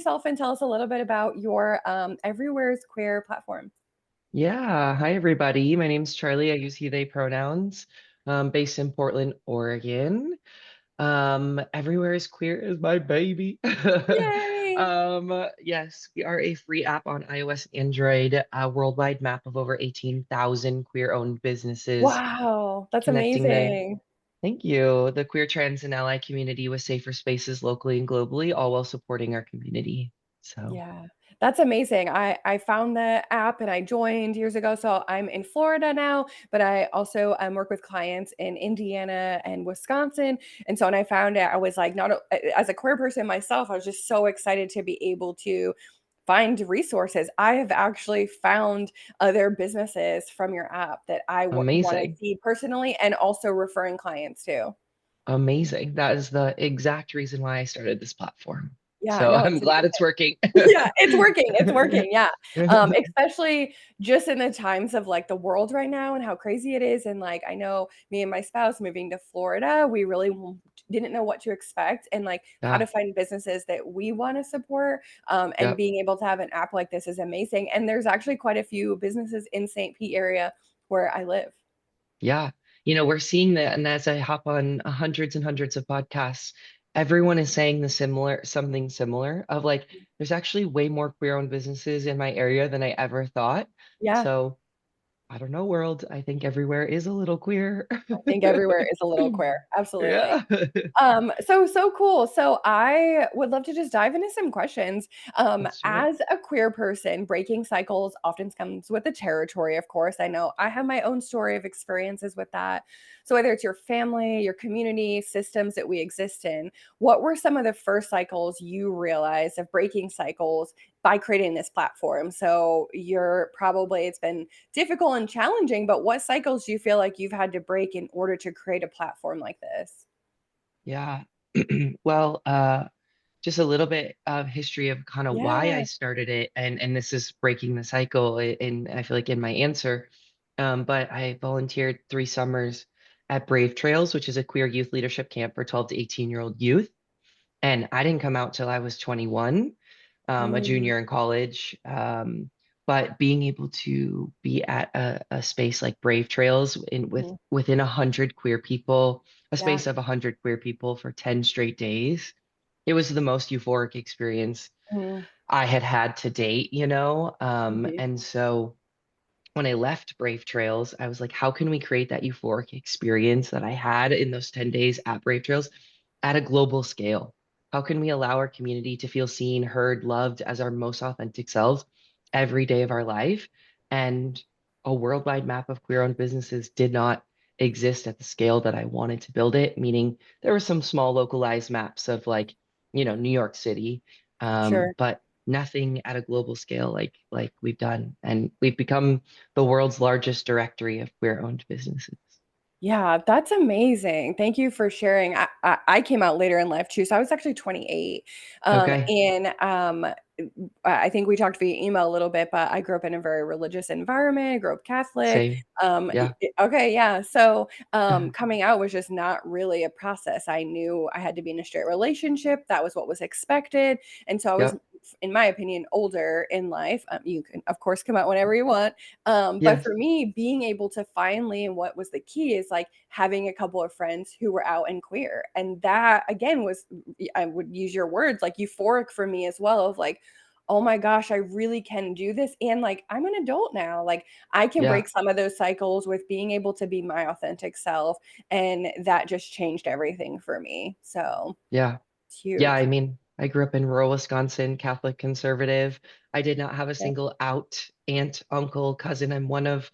yourself and tell us a little bit about your Everywhere's Queer platform. Yeah, hi everybody. My name's Charlie. I use he, they pronouns. Based in Portland, Oregon. Everywhere is queer is my baby. Yay! Yes, we are a free app on iOS and Android, a worldwide map of over 18,000 queer-owned businesses, Wow, that's connecting amazing. thank you, the queer trans and ally community with safer spaces locally and globally, all while supporting our community. So Yeah, that's amazing. I found the app and I joined years ago. So I'm in Florida now, but I also work with clients in Indiana and Wisconsin. And so when I found it, I was like, not as a queer person myself, I was just so excited to be able to find resources. I have actually found other businesses from your app that I want to amazing. see personally and also referring clients to. Amazing. That is the exact reason why I started this platform. Yeah, So no, I'm it's glad it's amazing. working. Yeah, it's working, yeah. Especially just in the times of, like, the world right now and how crazy it is, and, like, I know me and my spouse moving to Florida, we really didn't know what to expect and, like, how to Yeah, find businesses that we wanna support, and yep, being able to have an app like this is amazing, and there's actually quite a few businesses in St. Pete area where I live. yeah. We're seeing that, and as I hop on hundreds and hundreds of podcasts, everyone is saying something similar of like, there's actually way more queer-owned businesses in my area than I ever thought. Yeah. So I don't know, world. I think everywhere is a little queer. I think everywhere is a little queer, absolutely. Yeah. So cool. So I would love to just dive into some questions. Let's do it. As a queer person, breaking cycles often comes with the territory, of course. I know I have my own story of experiences with that. So whether it's your family, your community, systems that we exist in, what were some of the first cycles you realized of breaking cycles by creating this platform? So you're probably it's been difficult and challenging, but what cycles do you feel like you've had to break in order to create a platform like this? Yeah. Well, just a little bit of history of kind of why I Yeah. started it, and this is breaking the cycle, and I feel like in my answer, but I volunteered 3 summers at Brave Trails, which is a queer youth leadership camp for 12 to 18-year-old youth, and I didn't come out till I was 21, a Mm, junior in college. But being able to be at a space like Brave Trails mhm. within 100 queer people, a Yeah. space of 100 queer people for 10 straight days, it was the most euphoric experience Mm, I had had to date. mhm. And so when I left Brave Trails, I was like, how can we create that euphoric experience that I had in those 10 days at Brave Trails at a global scale? How can we allow our community to feel seen, heard, loved as our most authentic selves every day of our life? And a worldwide map of queer-owned businesses did not exist at the scale that I wanted to build it, meaning there were some small localized maps of like, New York City, Sure. but nothing at a global scale like we've done. And we've become the world's largest directory of queer-owned businesses. Yeah, that's amazing. Thank you for sharing. I came out later in life too, so I was actually 28. Okay, I think we talked via email a little bit, but I grew up in a very religious environment. I grew up Catholic. same. Yeah. Okay, yeah. So coming out was just not really a process. I knew I had to be in a straight relationship. That was what was expected, and so I was, Yep. in my opinion, older in life. You can, of course, come out whenever you want, but Yes. for me, being able to finally, and what was the key is like having a couple of friends who were out and queer. And that again was, I would use your words, like euphoric for me as well, of like, oh my gosh, I really can do this. And like, I'm an adult now. Like, I can Yeah. break some of those cycles with being able to be my authentic self. And that just changed everything for me. So Yeah. it's Yeah. huge. I mean, I grew up in rural Wisconsin, Catholic conservative. I did not have a Yep. single out aunt, uncle, cousin. I'm one of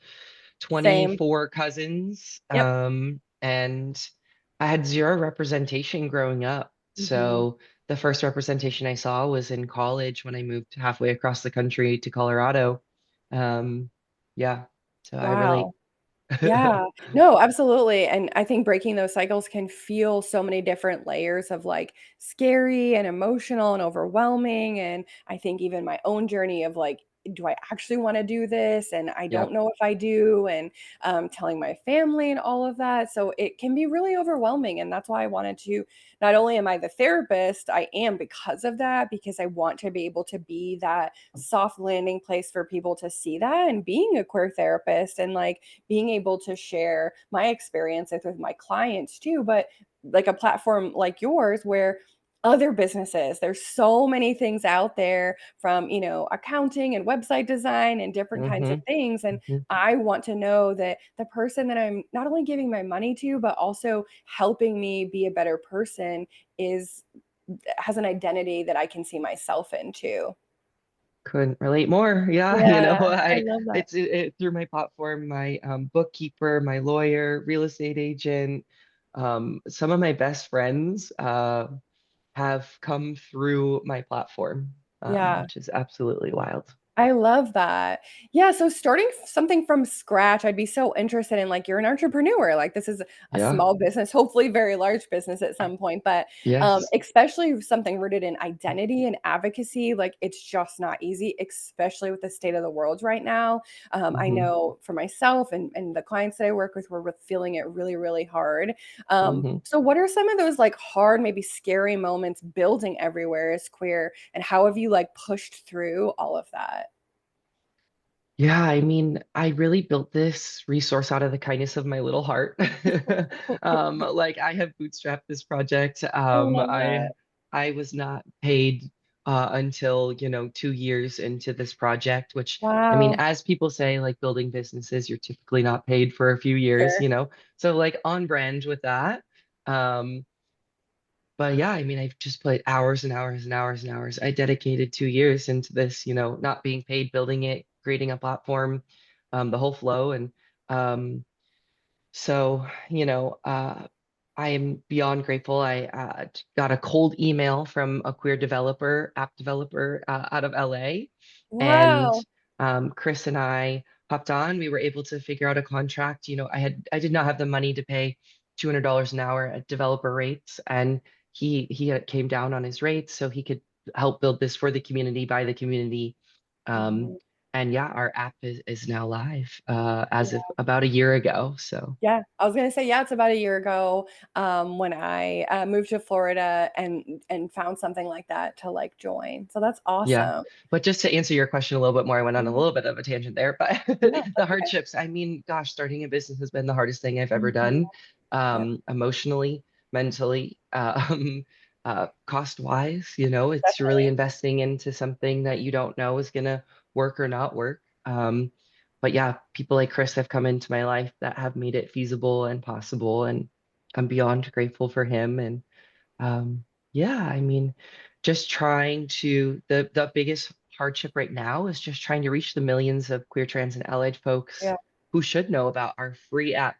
Same. 24 cousins. Yep. And I had zero representation growing up. Hmm. So the first representation I saw was in college when I moved halfway across the country to Colorado. Um, yeah. So I relate. Wow. Yeah. No, absolutely, and I think breaking those cycles can feel so many different layers of, like, scary and emotional and overwhelming, and I think even my own journey of, like, do I actually want to do this? And I don't Yep. know if I do. And telling my family and all of that. So it can be really overwhelming. And that's why I wanted to, not only am I the therapist, I am because of that, because I want to be able to be that soft landing place for people to see that. And being a queer therapist and like being able to share my experiences with my clients too, but like a platform like yours where other businesses, there's so many things out there from, accounting and website design and different kinds of Mm-hmm. things. And Hmm. I want to know that the person that I'm not only giving my money to, but also helping me be a better person is has an identity that I can see myself in too. Couldn't relate more. Yeah, Yeah, I I love that. it's through my platform, my bookkeeper, my lawyer, real estate agent, some of my best friends have come through my platform, Yeah. which is absolutely wild. I love that. Yeah, so starting something from scratch, I'd be so interested in like you're an entrepreneur. Like this is a Yeah. small business, hopefully very large business at some point, but Yes. especially something rooted in identity and advocacy, like it's just not easy, especially with the state of the world right now. I Hmm. know for myself and the clients that I work with, we're feeling it really, really hard. Hmm. So what are some of those like hard, maybe scary moments building everywhere is queer, and how have you like pushed through all of that? Yeah, I mean, I really built this resource out of the kindness of my little heart. Like I have bootstrapped this project. I love that. I was not paid until, 2 years into this project, which I mean, Wow. as people say, like building businesses, you're typically not paid for a few years, Sure. So like on brand with that. Um, but yeah, I mean, I've just put hours and hours and hours and hours. I dedicated 2 years into this, not being paid, building it, creating a platform, the whole flow. And um, so, I am beyond grateful. I got a cold email from a queer developer, app developer out of LA. And Wow. Chris and I hopped on. We were able to figure out a contract. I did not have the money to pay $200 an hour at developer rates, and he came down on his rates so he could help build this for the community by the community. Um, Mhm. and yeah, our app is now live as of Yeah. about a year ago. So Yeah. I was gonna say, yeah, it's about a year ago, when I, moved to Florida and found something like that to, like, join. So that's yeah. awesome. But just to answer your question a little bit more, I went on a Mhm. little bit of a tangent there, but Yeah, the that's okay. hardships, I mean, gosh, starting a business has been the hardest thing I've ever Mhm. done, Yep, emotionally, mentally, cost-wise, it's really definitely. investing into something that you don't know is gonna work or not work. But yeah, people like Chris have come into my life that have made it feasible and possible, and I'm beyond grateful for him. And um, yeah, I mean, just trying to the biggest hardship right now is just trying to reach the millions of queer, trans, and allied folks Yeah. who should know about our free app.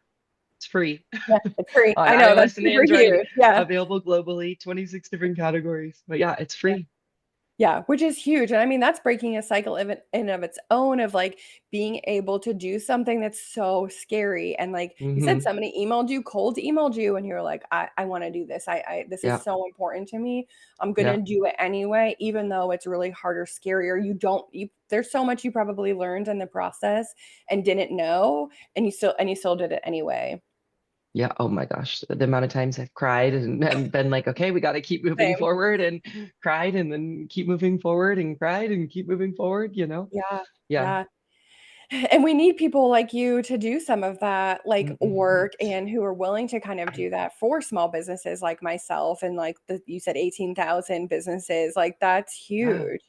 It's free Yeah, it's free. on I know, that's iOS and super Android, huge. Yeah. available globally, 26 different categories. But yeah, it's Yeah. free. Yeah, which is huge, and I mean, that's breaking a cycle of it in of its own of, like, being able to do something that's so scary, and like you said, Hmm. somebody emailed you, cold emailed you, and you're like, "I wanna do this. This is Yeah, so important to me. I'm yeah, gonna do it anyway, even though it's really hard or scary, or you there's so much you probably learned in the process and didn't know, and you still did it anyway." yeah. Oh my gosh, the amount of times I've cried and been like, okay, we got to keep moving Same. forward, and cried and then keep moving forward and cried and keep moving forward. Yeah, Yeah. yeah. And we need people like you to do some of that, like, Mhm. work and who are willing to kind of do that for small businesses like myself and, like, the you said 18,000 businesses, like, that's Yeah. huge.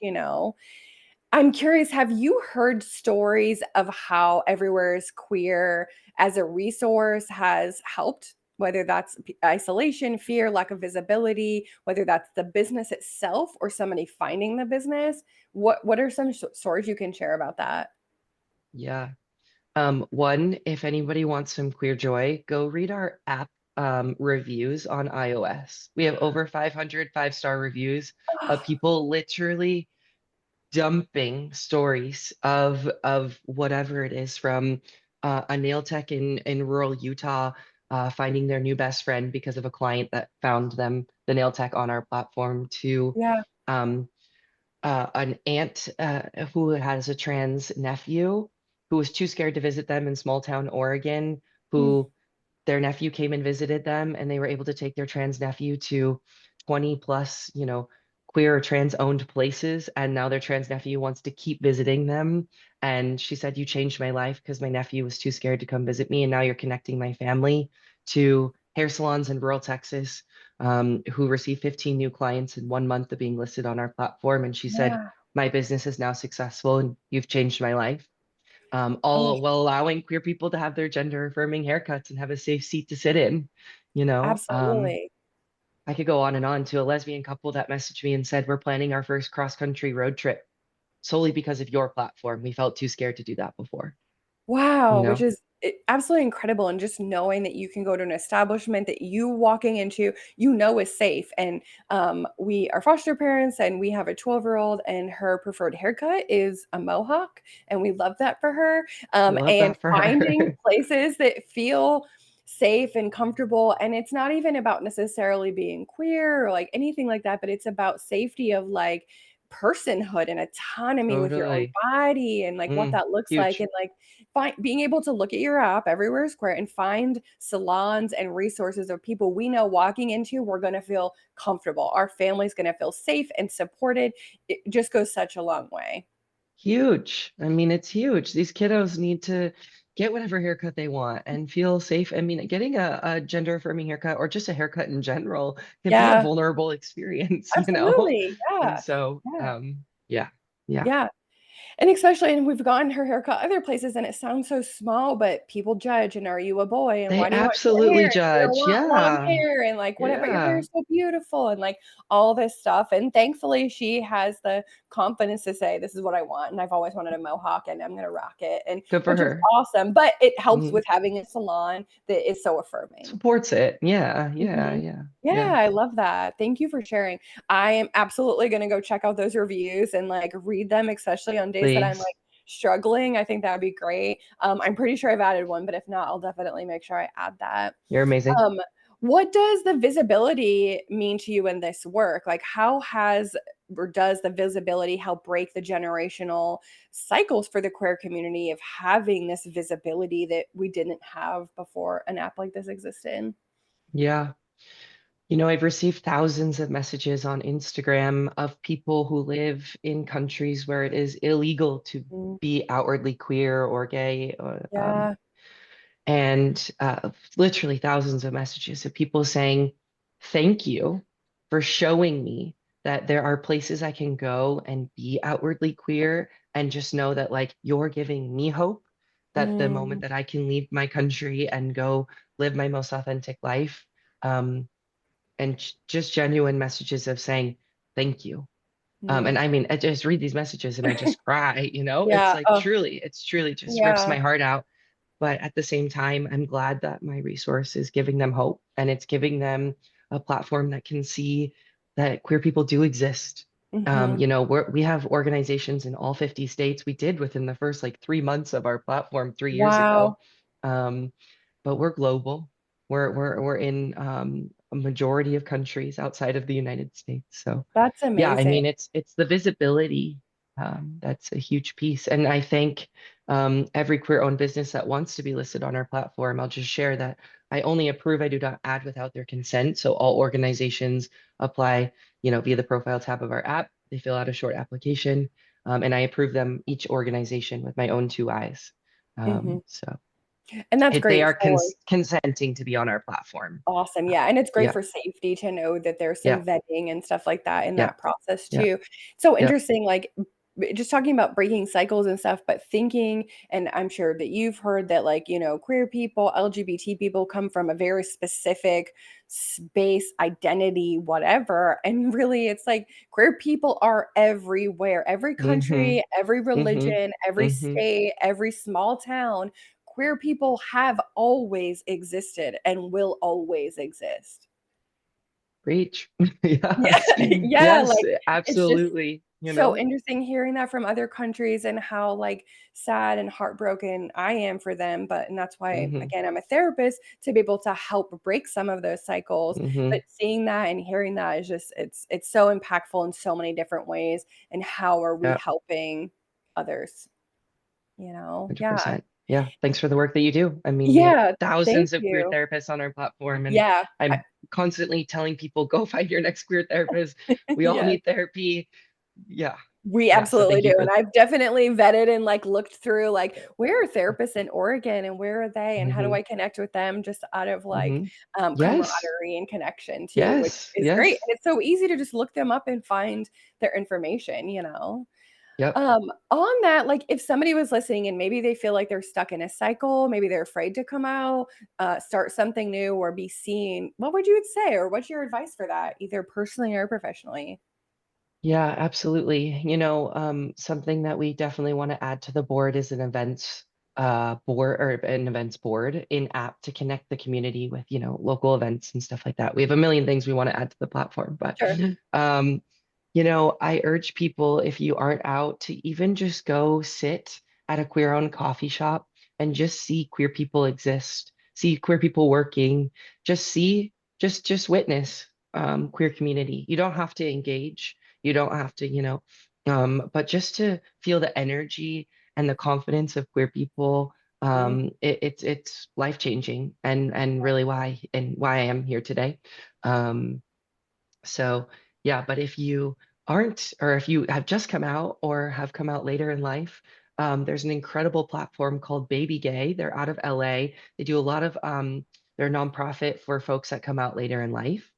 I'm curious, have you heard stories of how Everywhere is Queer as a resource has helped? Whether that's isolation, fear, lack of visibility, whether that's the business itself or somebody finding the business. What are some stories you can share about that? Yeah. One, if anybody wants some queer joy, go read our app reviews on iOS. We have over 500 five-star reviews of people literally dumping stories of whatever it is, from a nail tech in rural Utah finding their new best friend because of a client that found them the nail tech on our platform, to Yeah. um, an aunt who has a trans nephew who was too scared to visit them in small town Oregon, Mm. who their nephew came and visited them, and they were able to take their trans nephew to 20 plus, queer or trans owned places. And now their trans nephew wants to keep visiting them. And she said, "You changed my life because my nephew was too scared to come visit me. And now you're connecting my family to hair salons in rural Texas, who received 15 new clients in 1 month of being listed on our platform." And she said, Yeah. "My business is now successful and you've changed my life." Oh, All while allowing queer people to have their gender affirming haircuts and have a safe seat to sit in, you know? absolutely. I could go on and on to a lesbian couple that messaged me and said, "We're planning our first cross-country road trip solely because of your platform. We felt too scared to do that before." You Wow, which know? is absolutely incredible, and just knowing that you can go to an establishment that you walking into, is safe, and, we are foster parents, and we have a 12-year-old, and her preferred haircut is a mohawk, and we love that for her, We love and that for finding her. places that feel safe and comfortable, and it's not even about necessarily being queer or, like, anything like that, but it's about safety of, like, personhood and autonomy with your own Totally. body and, like, what Mm, that looks like, huge. and, like, being able to look at your app everywhere square and find salons and resources of people we know walking into, we're going to feel comfortable. Our family's going to feel safe and supported. It just goes such a long way. Huge. I mean, it's huge. These kiddos need to get whatever haircut they want and feel safe. I mean, getting a gender affirming haircut or just a haircut in general can be a Yeah, vulnerable experience, you know? absolutely. And Yeah. so, Yeah. yeah, yeah. Yeah. And we've gotten her haircut other places, and it sounds so small, but people judge, and are you a boy? And They why do you want short hair? absolutely And we don't judge. want long Yeah. hair, and like what but your hair Yeah. is so beautiful, and like all this stuff. And thankfully she has the confidence to say, this is what I want. And I've always wanted a mohawk and I'm gonna rock it. And Good for which is her. awesome. But it helps Mhm. with having a salon that is so affirming. Supports it. Yeah. Yeah. Mhm. Yeah. Yeah, Yeah. I love that. Thank you for sharing. I am absolutely gonna go check out those reviews and, like, read them, especially on days that I'm, Please. like, struggling. I think that would be great. I'm pretty sure I've added one, but if not, I'll definitely make sure I add that. You're amazing. Um, what does the visibility mean to you in this work? Like, how has or does the visibility help break the generational cycles for the queer community of having this visibility that we didn't have before an app like this existed? Yeah. I've received thousands of messages on Instagram of people who live in countries where it is illegal to Mm, be outwardly queer or gay, yeah. and literally thousands of messages of people saying, "Thank you for showing me that there are places I can go and be outwardly queer, and just know that like you're giving me hope that the moment Mm, that I can leave my country and go live my most authentic life." Um, and just genuine messages of saying thank you. And mm. I mean, I just read these messages and I just cry, it's Yeah, like oh, it's truly just rips yeah, my heart out. But at the same time, I'm glad that my resource is giving them hope and it's giving them a platform that can see that queer people do exist. mhm. We have organizations in all 50 states. We did within the first like 3 months of our platform 3 years ago. Wow, Um, but we're global. We're in a majority of countries outside of the United States. So that's yeah, I amazing. mean it's the visibility that's a huge piece. And I think every queer-owned business that wants to be listed on our platform, I'll just share that I only approve, I do not add without their consent. So all organizations apply, via the profile tab of our app. They fill out a short application, and I approve them each organization with my own two eyes. Mhm, So and that's they great are for consenting to be on our platform. awesome, Uh, yeah, and it's great yeah, for safety to know that there's some yeah, vetting and stuff like that in yeah, that process yeah, too. So yeah. interesting, like, just talking about breaking cycles and stuff, but thinking and I'm sure that you've heard that, like, queer people, LGBT people come from a very specific space, identity, whatever, and really it's like queer people are everywhere. Every Mm-hmm. country, every Mm-hmm. religion, every Mm-hmm. state, every small town, queer people have always existed and will always exist. Preach. Yeah, Yes. yeah, Yes, like, it's just absolutely. you So know? interesting hearing that from other countries and how, like, sad and heartbroken I am for them, but and that's why, Hmm. again, I'm a therapist to be able to help break some of those cycles, Hmm. but seeing that and hearing that is just it's so impactful in so many different ways, and how are we Yeah, helping others, you know? Yeah. 100%. Yeah. Thanks for the work that you do. I mean, we have Yeah, thank thousands of queer you. therapists on our platform, and Yeah. I I'm constantly telling people, go find your next queer therapist. We all Yes. need therapy. Yeah. We Yeah. So absolutely thank do, you for. and I've definitely vetted and, like, looked through, like, where are therapists in Oregon and where are they and how do Hmm. I connect with them just out of, like, Hmm. Yes. camaraderie and connection too, which Yes. is great, Yes. and it's so easy to just look them up and find their information, you know? Yep. On that, like, if somebody was listening and maybe they feel like they're stuck in a cycle, maybe they're afraid to come out, start something new or be seen, what would you say, or what's your advice for that, either personally or professionally? Yeah, absolutely. Something that we definitely want to add to the board is an events board or an events board in app to connect the community with, local events and stuff like that. We have a million things we want to add to the platform, but Sure. um, I urge people if you aren't out to even just go sit at a queer-owned coffee shop and just see queer people exist, see queer people working, just see, just witness queer community. You don't have to engage. You don't have to, but just to feel the energy and the confidence of queer people, Mhm. it's life-changing and really why I am here today. Um, so yeah, but if you aren't, or if you have just come out or have come out later in life, there's an incredible platform called Baby Gay. They're out of LA. They do a lot of they're a nonprofit for folks that come out later in life,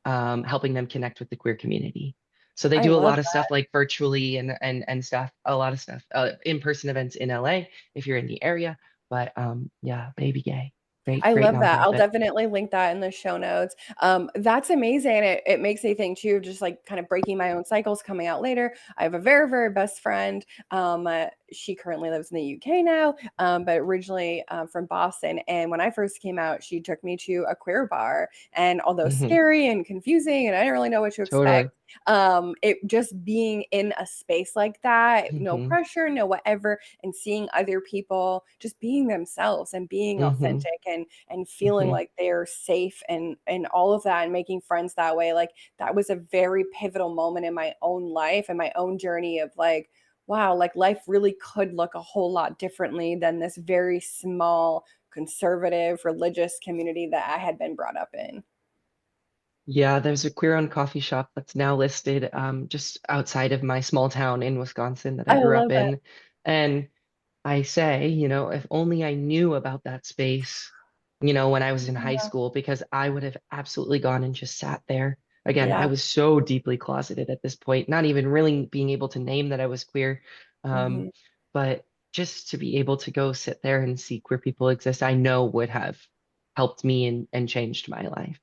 helping them connect with the queer community. So they I do a love lot of that. stuff like virtually and stuff, a lot of stuff, in-person events in LA if you're in the area. But yeah, Baby Gay, I great love that. I'll nonprofit. definitely link that in the show notes. That's amazing. It makes me think too, just like kind of breaking my own cycles coming out later. I have a very, very best friend. She currently lives in the UK now, but originally from Boston. And when I first came out, she took me to a queer bar. And although Hmm. scary and confusing, and I didn't really know what to expect, Totally. it just being in a space like that, no Hmm. pressure, no whatever, and seeing other people just being themselves and being Hmm. authentic and feeling Hmm. like they're safe and all of that and making friends that way, like that was a very pivotal moment in my own life and my own journey of like, wow, like life really could look a whole lot differently than this very small conservative religious community that I had been brought up in. Yeah, there's a queer-owned coffee shop that's now listed just outside of my small town in Wisconsin that I I grew up love that. in. And I say, if only I knew about that space, when I was in high Yeah. school, because I would have absolutely gone and just sat there. Again, I Yeah. was so deeply closeted at this point, not even really being able to name that I was queer. Um, Mhm. but just to be able to go sit there and see queer people exist, I know would have helped me and changed my life.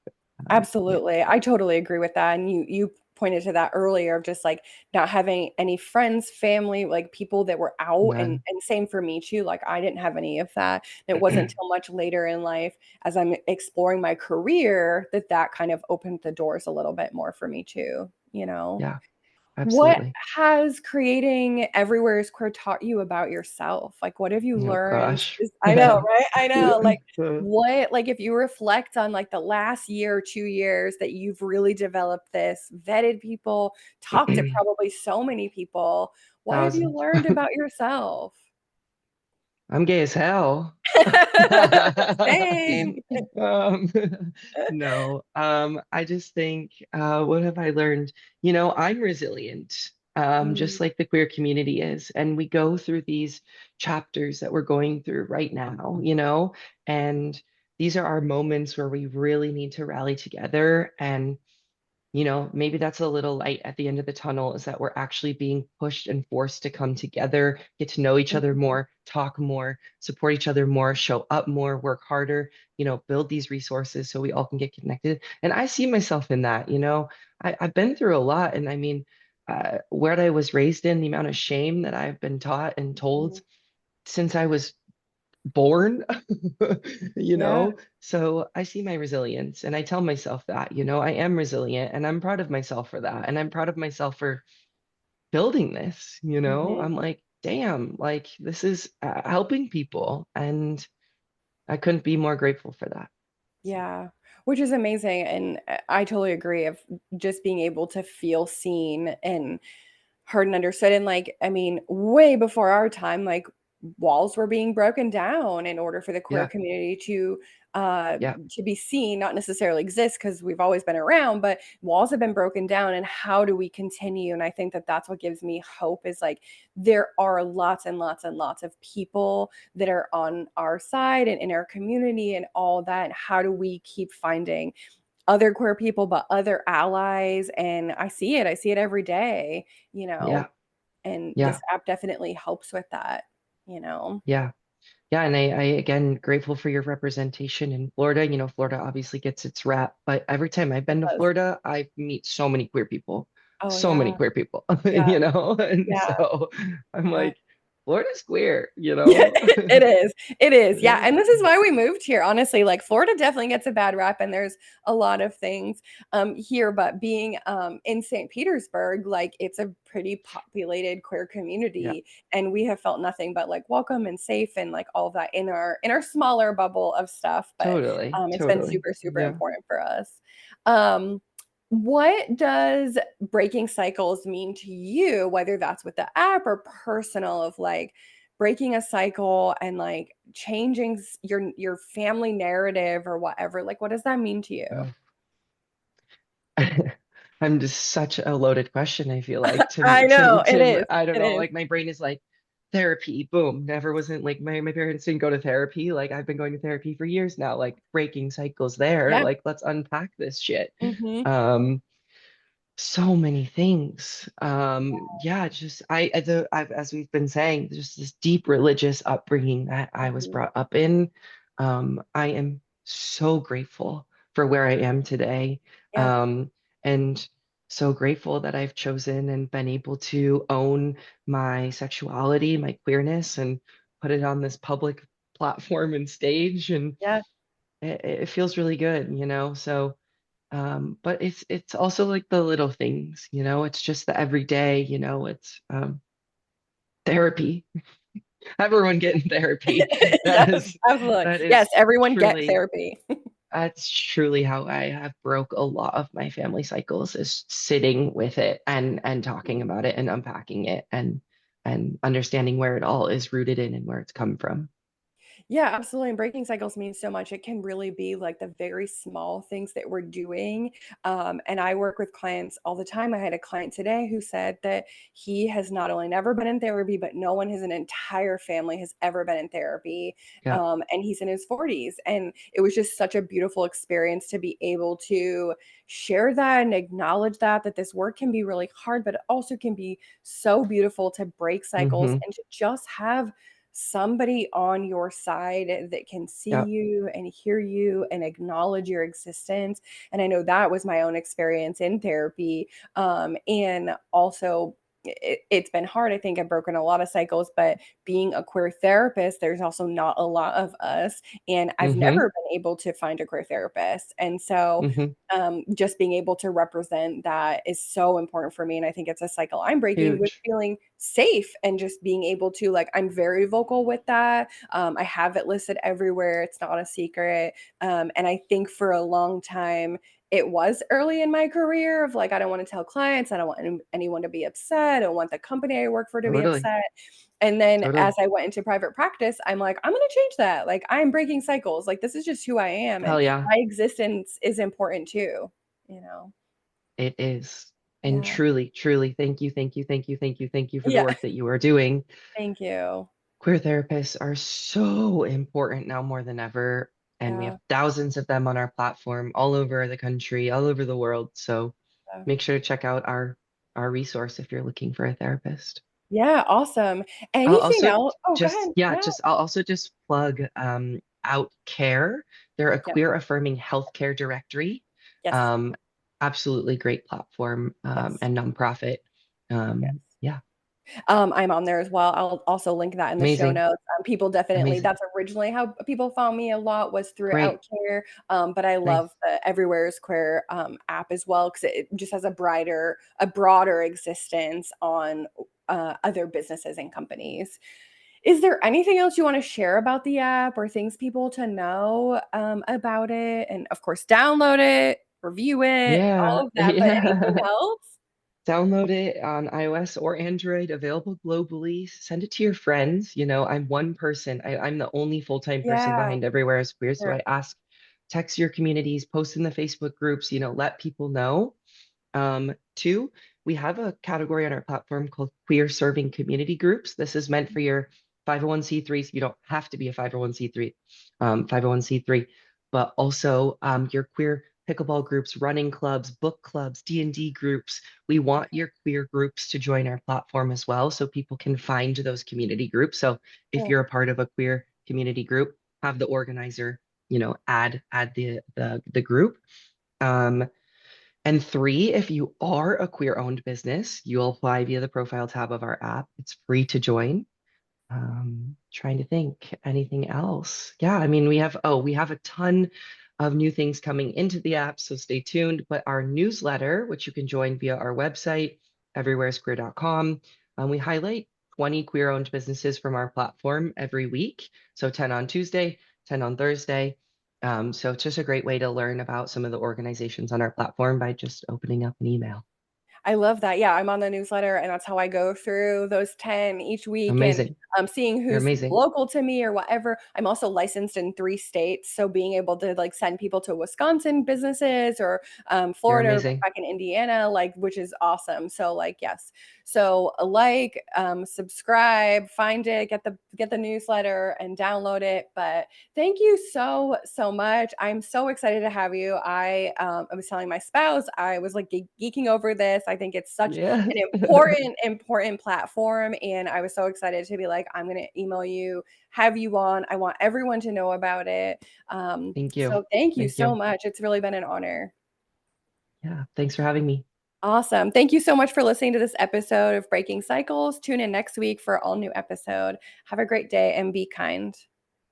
Yeah, Absolutely. I totally agree with that, and you pointed to that earlier of just, like, not having any friends, family, like, people that were out, and none. same for me too, like, I didn't have any of that. It wasn't until much later in life as I'm exploring my career that that kind of opened the doors a little bit more for me too, you know? Yeah, What absolutely. has creating Everywhere is Queer taught you about yourself? Like, what have you Oh learned gosh. is I know, right? I know, like, what like, if you reflect on, like, the last year or 2 years that you've really developed this, vetted people, talked to probably so many people, what have you Thousands. learned about yourself? I'm gay as hell. Same. Um, no, I just think, what have I learned? I'm resilient, Mm, just like the queer community is. And we go through these chapters that we're going through right now, and these are our moments where we really need to rally together and maybe that's a little light at the end of the tunnel is that we're actually being pushed and forced to come together, get to know each other mhm, more, talk more, support each other more, show up more, work harder, build these resources so we all can get connected. And I see myself in that, I've been through a lot. And I mean, where I was raised in, the amount of shame that I've been taught and told mhm. since I was born, Yeah. So I see my resilience and I tell myself that, I am resilient and I'm proud of myself for that. And I'm proud of myself for building this, you know? Mhm. I'm like, damn, like this is helping people. And I couldn't be more grateful for that. So, Yeah, which is amazing, and I totally agree of just being able to feel seen and heard and understood, and, like, I mean, way before our time, like, walls were being broken down in order for the queer yeah, community yeah, to be seen, not necessarily exist because 'cause we've always been around, but walls have been broken down, and how do we continue? And I think that that's what gives me hope is, like, there are lots and lots and lots of people that are on our side and in our community and all that, and how do we keep finding other queer people, but other allies, and I see it every day, you know, yeah, and this yeah, app definitely helps with that, you know? yeah. Yeah, and I again grateful for your representation in Florida. You know, Florida obviously gets its rap, but every time I've It been to does. Florida, I meet Oh, so yeah, many queer people, yeah, you know? And yeah, so I'm yeah. like, Florida's queer, you Yeah, know? it is, yeah, Yeah, and this is why we moved here, honestly, like, Florida definitely gets a bad rap, and there's a lot of things, here, but being, in St. Petersburg, like, it's a pretty populated queer yeah, community, and we have felt nothing but, like, welcome and safe and, like, all of that in our smaller bubble of stuff, but, totally, it's been totally. super, super Yeah. important for us. Um, what does breaking cycles mean to you, whether that's with the app or personal of, like, breaking a cycle and, like, changing your family narrative or whatever, like, what does that mean to you? Oh. I'm just such a loaded question, I feel like I know, I don't it know, is. like my brain is like therapy, boom. Never wasn't like my parents didn't go to therapy. Like I've been going to therapy for years now, like breaking cycles there. Yeah, Like let's unpack this shit. mhm, Um, so many things. Yeah, just as we've been saying, just this deep religious upbringing that I was mhm, brought up in. I am so grateful for where I am today. yeah, Um, and so grateful that I've chosen and been able to own my sexuality, my queerness, and put it on this public platform and stage. And yeah, it feels really good, you know? So but it's also like the little things, you know, it's just the everyday, you know, it's therapy. Everyone getting therapy. That yes, is absolutely. that Yes, is everyone get truly therapy. that's truly how I have broke a lot of my family cycles is sitting with it and talking about it and unpacking it and understanding where it all is rooted in and where it's come from. Yeah, absolutely. And breaking cycles means so much. It can really be like the very small things that we're doing. And I work with clients all the time. I had a client today who said that he has not only never been in therapy, but no one his entire family has ever been in therapy. Yeah. And he's in his 40s. And it was just such a beautiful experience to be able to share that and acknowledge that this work can be really hard, but it also can be so beautiful to break cycles Hmm. and to just have somebody on your side that can see Yeah. you and hear you and acknowledge your existence. And I know that was my own experience in therapy. And also, it's been hard. I think I've broken a lot of cycles, but being a queer therapist, there's also not a lot of us. And I've Hmm. never been able to find a queer therapist. And so, Hmm. just being able to represent that is so important for me. And I think it's a cycle I'm breaking with Huge. feeling safe and just being able to, like, I'm very vocal with that. I have it listed everywhere. It's not a secret. And I think for a long time, it was early in my career of like, I don't want to tell clients, I don't want anyone to be upset. I don't want the company I work for to be Totally. upset. And then as Totally. I went into private practice, I'm like, I'm going to change that. Like, I'm breaking cycles. Like, this is just who I am. And Hell yeah. my existence is important too, you know? It is. And Yeah. truly, truly, thank you, thank you, thank you, thank you, thank you for the Yeah. work that you are doing. Thank you. Queer therapists are so important now more than ever. And we have Yeah. thousands of them on our platform all over the country, all over the world. So Yeah. make sure to check out our resource if you're looking for a therapist. Yeah, awesome. I'll Anything also else? Oh, go just, ahead. yeah, Yeah. just I'll also just plug out care. They're a Yep. queer affirming healthcare directory. Yes. Um, absolutely great platform Yes. and nonprofit. Yes. Yeah. I'm on there as well. I'll also link that in the show Amazing. notes. People definitely, Amazing. that's originally how people found me a lot, was through Great. Outcare. But I love Nice. the Everywhere is Queer app as well, because it just has a broader existence on other businesses and companies. Is there anything else you want to share about the app or things people to know about it? And of course, download it, review it, Yeah. all of that. But anything Yeah. else? Download it on iOS or Android, available globally. Send it to your friends. I'm one person. I'm the only full-time person Yeah. behind Everywhere is Queer. So Sure. I ask, text your communities, post in the Facebook groups, let people know. Two, we have a category on our platform called Queer Serving Community Groups. This is meant for your 501(c)(3s. You don't have to be a 501(c)(3), 501(c)(3, but also your queer pickleball groups, running clubs, book clubs, D&D groups. We want your queer groups to join our platform as well, so people can find those community groups. So if Cool. you're a part of a queer community group, have the organizer, add the group. Um, and three, if you are a queer-owned business, you'll apply via the profile tab of our app. It's free to join. Trying to think anything else. Yeah, I mean, we have a ton of new things coming into the app, so stay tuned. But our newsletter, which you can join via our website, everywheresquare.com, we highlight 20 queer-owned businesses from our platform every week. So 10 on Tuesday, 10 on Thursday. So it's just a great way to learn about some of the organizations on our platform by just opening up an email. I love that. Yeah, I'm on the newsletter, and that's how I go through those 10 each week, and Amazing. seeing You're who's amazing. local to me or whatever. I'm also licensed in 3 states, so being able to, like, send people to Wisconsin businesses or, You're Florida or amazing. back in Indiana, like, which is awesome. So, like, yes. So, subscribe, find it, get the newsletter and download it. But thank you so, so much. I'm so excited to have you. I was telling my spouse, I was like geeking over this. I think it's such Yes. an important platform. And I was so excited to be like, I'm going to email you, have you on. I want everyone to know about it. Thank you. So thank you Thank so you. much. It's really been an honor. Yeah. Thanks for having me. Awesome. Thank you so much for listening to this episode of Breaking Cycles. Tune in next week for all new episode. Have a great day and be kind.